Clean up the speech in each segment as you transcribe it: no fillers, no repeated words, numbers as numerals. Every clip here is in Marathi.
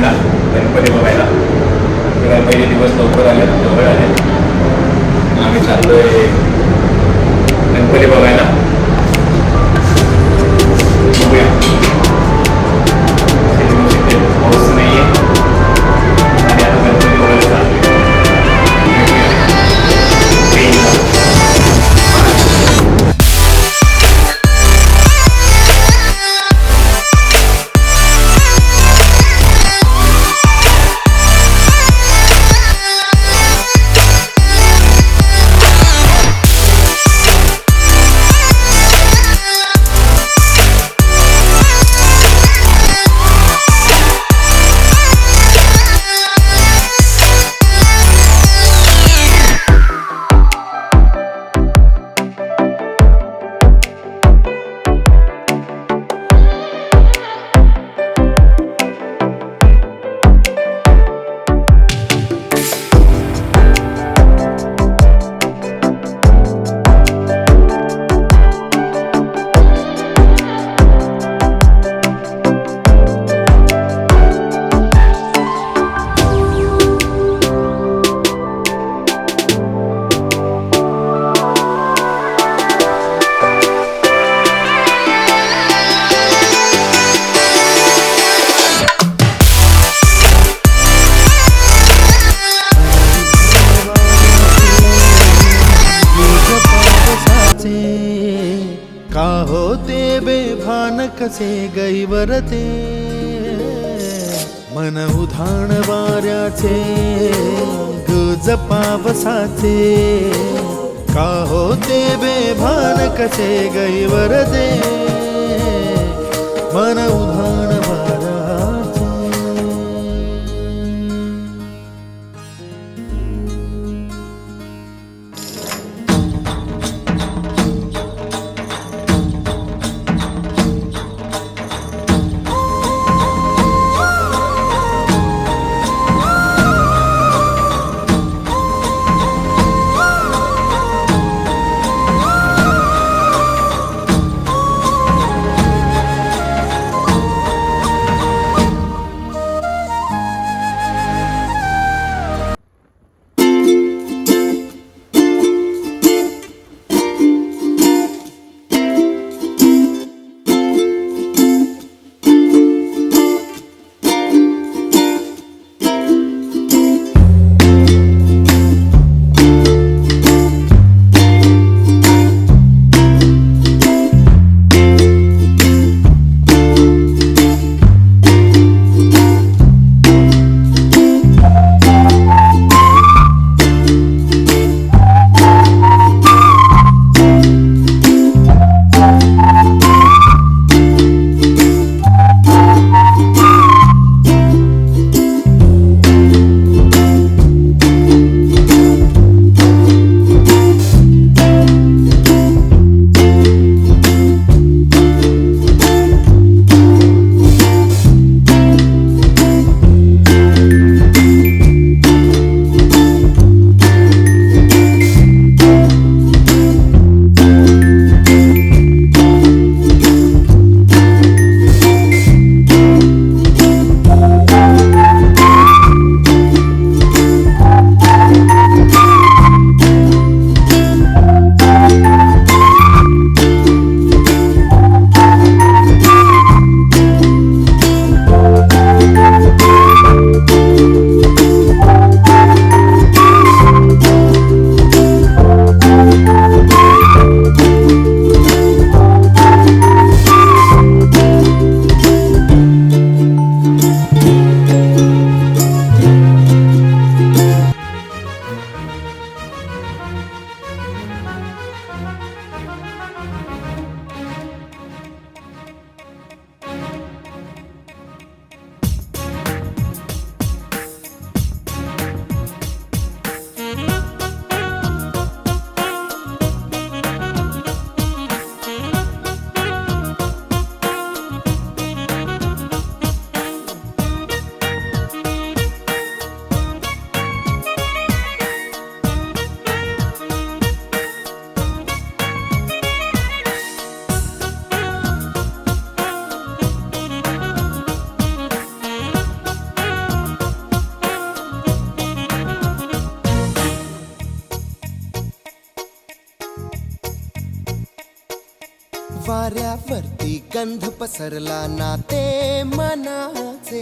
सांगितला गणपती बघायला. तेव्हा पहिले दिवस लवकर आले, जवळ आले. आम्ही चाललोय गणपती बघायला. बघूया. पाऊस नाही आहे आणि आता गणपती बघायला चाललोय. का होते बेभान कसे गैवरते, मन उधाण वाऱ्याचे गुज पावसाचे. का होते बेभान कसे गैवरते, मन उधाण वाऱ्याचे. गंध पसरला नाते मनाचे,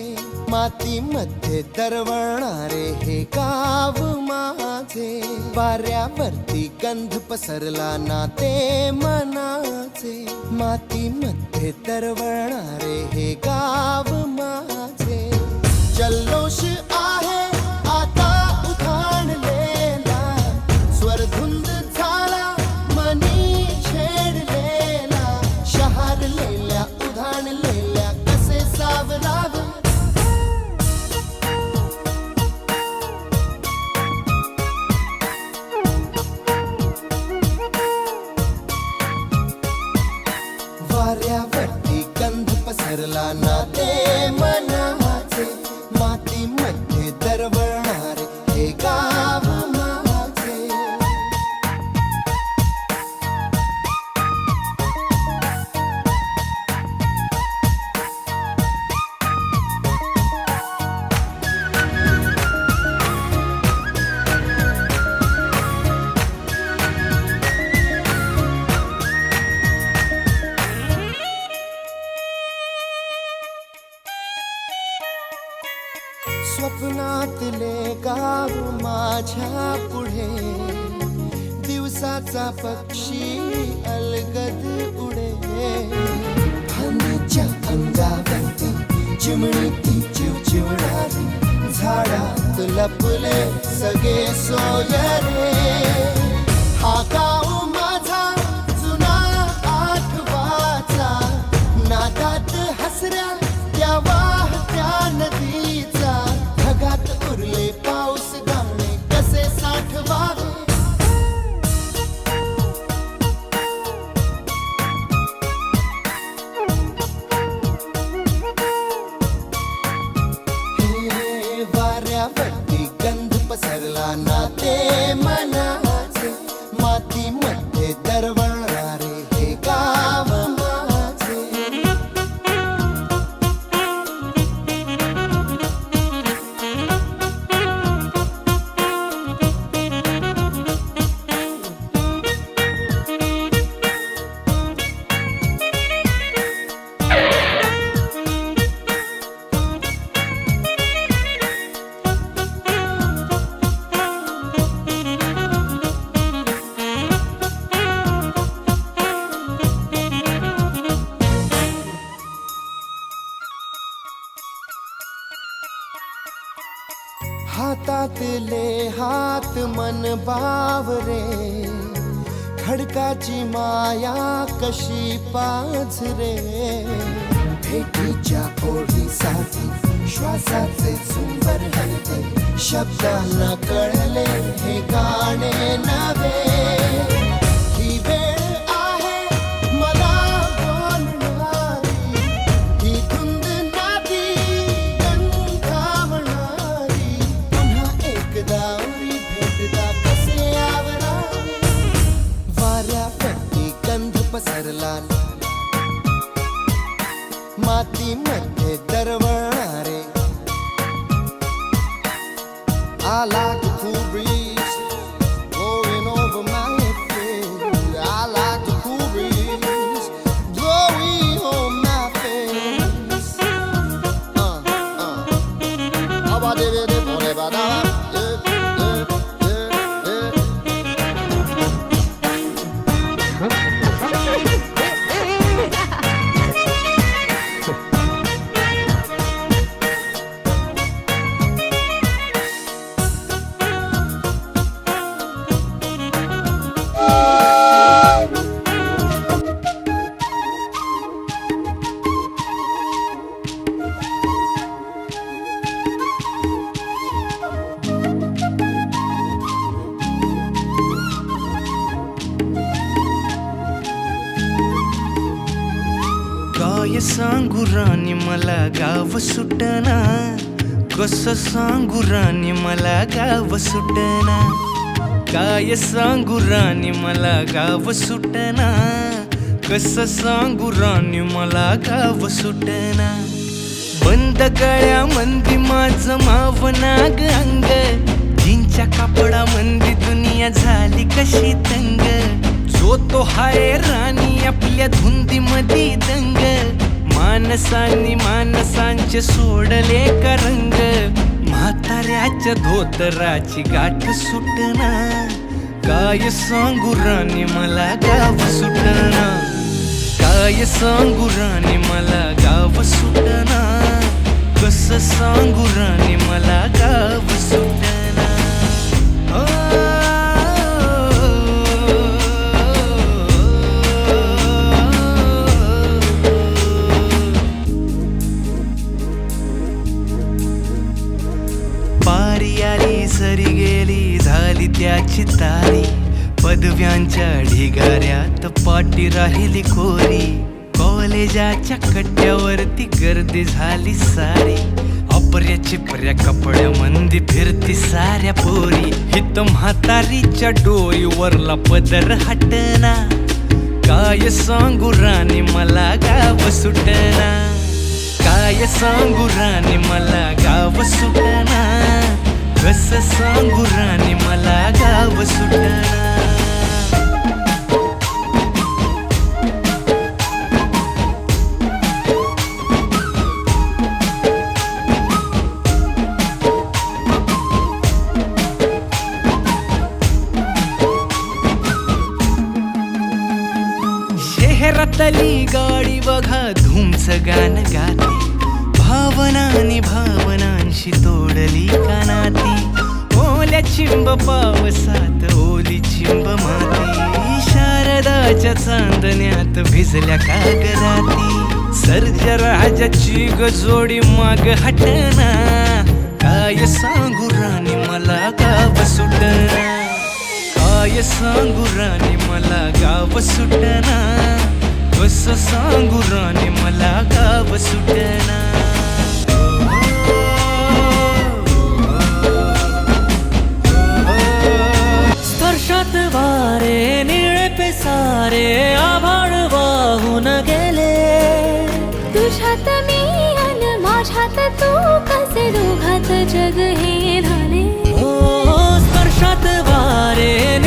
मातीमध्ये दरवळणारे हे गाव माझे. वाऱ्यावरती गंध पसरला नाते मनाचे, मातीमध्ये दरवळणारे हे गाव माझे. जल्लोष आहे आता उधाणलेला, स्वरधुंद झाला मनी छेडलेला. शहारलेल्या उधाणलेल्या कसे सावरावे. वाऱ्यावरती गंध पसरला नाते मनाचे, मातीमध्ये दरवळणारे हे गाव माझे. स्वप्नातले गाव माझ्या पुढे, दिवसाचा पक्षी अलगद उडे. फांदीच्या अंगावरती चिमणीती चिवचिवणारी, झाडात लपले सगळे सोयरे. हा गाव माझा जुना आठवाचा, नादात हसऱ्या त्या वाहत्या नदीचा. ढगात उरले पाऊस गाणे कसे साठवावे. हे वाऱ्यावरती गंध पसरला नाते मनाचे, मातीमध्ये दरवळणारे हे गाव माझे. हातातले हात मन बावरे, खडकाची माया कशी पाझरे. भेटीच्या ओढीसाठी श्वासाचे झुंबर हलते, शब्दांना कळले हे गाणे नवे. ही वेळ आहे मला बोलणारी, ही धुंद नादी गंधावणारी. पुन्हा एकदा उरी भेटदा कसे आवरावे. वाऱ्यावरती गंध पसरला, मातीमध्ये दरवळणारे. I like the cool breeze blowing over my face. I like the cool breeze blowing on my face. काय सांगू राणी मला गाव सुटना, कसं सांगू राणी मला गाव सुटना. काय सांगू राणी मला गाव सुटना, कसं सांगू राणी मला गाव सुटना. बंद गळ्या मंदी माझं मावनाग अंग, जीनच्या कापडा मंदी दुनिया झाली कशी तंग. तो तो हाय राणी आपल्या धुंदीमध्ये दंग, माणसांनी माणसांचे सोडले का रंग, म्हाताऱ्याच्या धोतराची गाठ सुटना, काय सांगू राणी मला गाव सुटना, काय सांगू राणी मला गाव सुटना, कसं सांगू राणी मला गाव सुटना. पारी आली सरी गेली झाली त्याची तारी, पदव्यांच्या ढिगाऱ्यात पाठी राहिली कोरी, कॉलेजाच्या कट्ट्यावरती गर्दी झाली सारी, अपर्या चिपर्या कपड्या मंदी फिरती साऱ्या पोरी, हित म्हातारीच्या डोईवरला पदर हटना, काय सांगू राणी मला गाव सुटना, काय सांगू राणी मला गाव सुटना, कसं सांगू राणी मला गाव सुटना. शहरातली गाडी बघा धूमच गाणं गाते, भावनांनी भावनांशी तोडली कानाती, ओल्या चिंब पावसात ओली चिंब माती, शारदाच्या चांदण्यात भिजल्या कागराती, सर्जराजाची गजोडी माग हटना, काय सांगू राणी मला गाव सुटना, काय सांगू राणी मला गाव सुटना, कसं सांगू राणी मला गाव सुटना. स्पर्शात वारे निळे पेसारे आभाळ वाहून गेले, तुझ्यात मी अन माझ्यात तू, कसे दोघात जग हे झाले. ओ स्पर्शात वारे